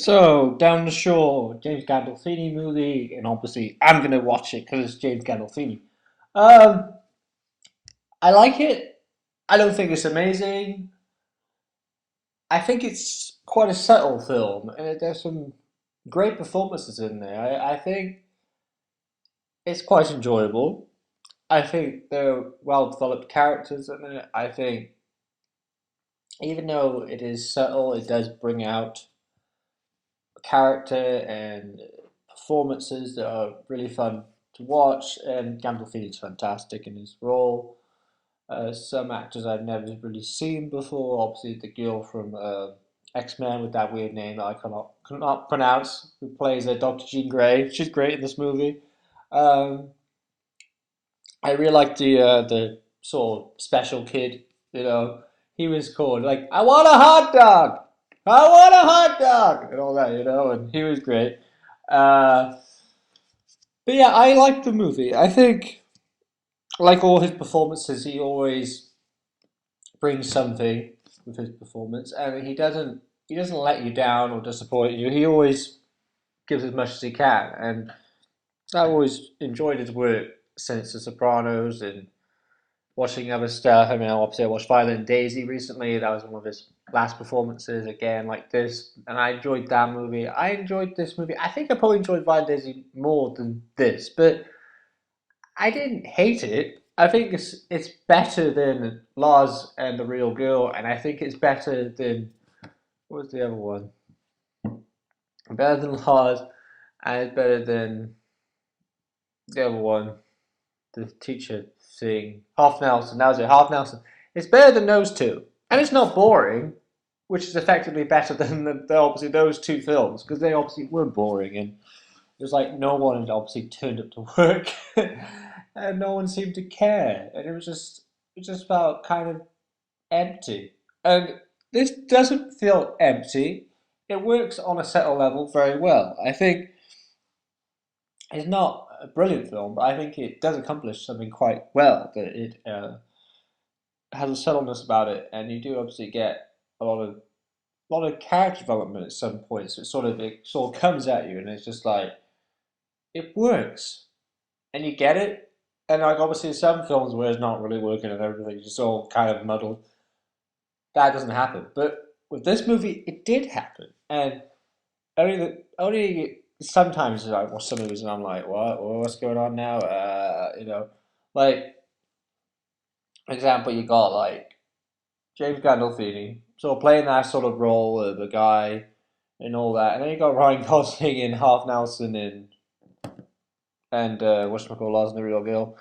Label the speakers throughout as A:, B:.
A: So, Down the Shore, James Gandolfini movie, and obviously I'm going to watch it because it's James Gandolfini. Um, I like it. I don't think it's amazing. I think it's quite a subtle film, and there's some great performances in there. I think it's quite enjoyable. I think there are well-developed characters in it. I think even though it is subtle, it does bring out character and performances that are really fun to watch. And Gandolfini's fantastic in his role. Some actors I've never really seen before. Obviously, the girl from X-Men with that weird name that I cannot pronounce, who plays Dr. Jean Grey. She's great in this movie. Um, I really like the sort of special kid. You know, he was called like, "I want a hot dog, I want a hot dog," and all that. And he was great. Uh, but yeah, I like the movie. I think, like all his performances, he always brings something with his performance, and he doesn't let you down or disappoint you. He always gives as much as he can, and I've always enjoyed his work since The Sopranos and watching other stuff. I mean, obviously, I watched Violent Daisy recently. That was one of his last performances again, like this, and I enjoyed that movie. I enjoyed this movie. I think I probably enjoyed Violent Daisy more than this, but I didn't hate it. I think it's better than Lars and the Real Girl, and I think it's better than what was the other one? Better than Lars, and it's better than the other one, the teacher thing. Half Nelson. That was it. Half Nelson. It's better than those two, and it's not boring, which is effectively better than obviously those two films because they obviously were boring and it was like no one had obviously turned up to work, and no one seemed to care, and it just felt kind of empty. And this doesn't feel empty. It works on a subtle level very well. I think it's not a brilliant film, but I think it does accomplish something quite well. That it has a subtleness about it, and you do obviously get a lot of character development at some points. It sort of comes at you, and it's just like it works, and you get it. And like obviously some films where it's not really working and everything's just all kind of muddled, that doesn't happen. But with this movie, it did happen, and only sometimes I watch some movies and I'm like, what? What's going on now? Like for example, you got like James Gandolfini, sort of playing that sort of role of the guy and all that, and then you got Ryan Gosling in Half Nelson and whatchamacallit, Lars and the Real Girl,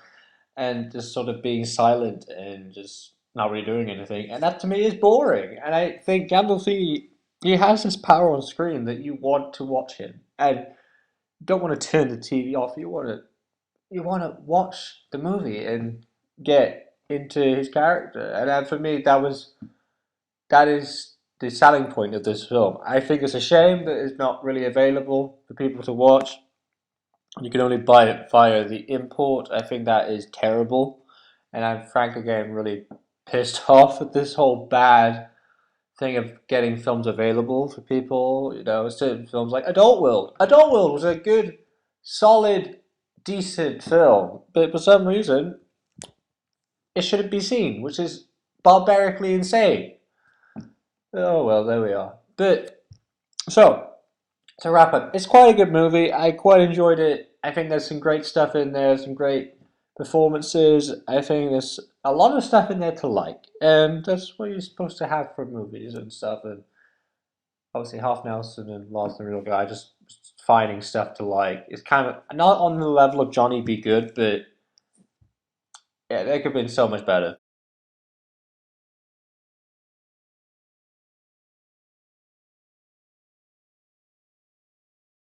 A: and just sort of being silent and just not really doing anything. And that to me is boring. And I think Gandolfini, he has this power on screen that you want to watch him, and you don't want to turn the TV off. You want to watch the movie and get into his character. And for me, that is the selling point of this film. I think it's a shame that it's not really available for people to watch. You can only buy it via the import. I think that is terrible. And I'm frankly getting really pissed off at this whole bad thing of getting films available for people. Certain films like Adult World. Adult World was a good, solid, decent film. But for some reason, it shouldn't be seen, which is barbarically insane. Oh well, there we are. But, so, to wrap up, it's quite a good movie. I quite enjoyed it. I think there's some great stuff in there, some great performances. I think there's a lot of stuff in there to like, and that's what you're supposed to have for movies and stuff. And obviously, Half Nelson and Lars the Real Guy just finding stuff to like. It's kind of not on the level of Johnny Be Good, but yeah, they could have been so much better.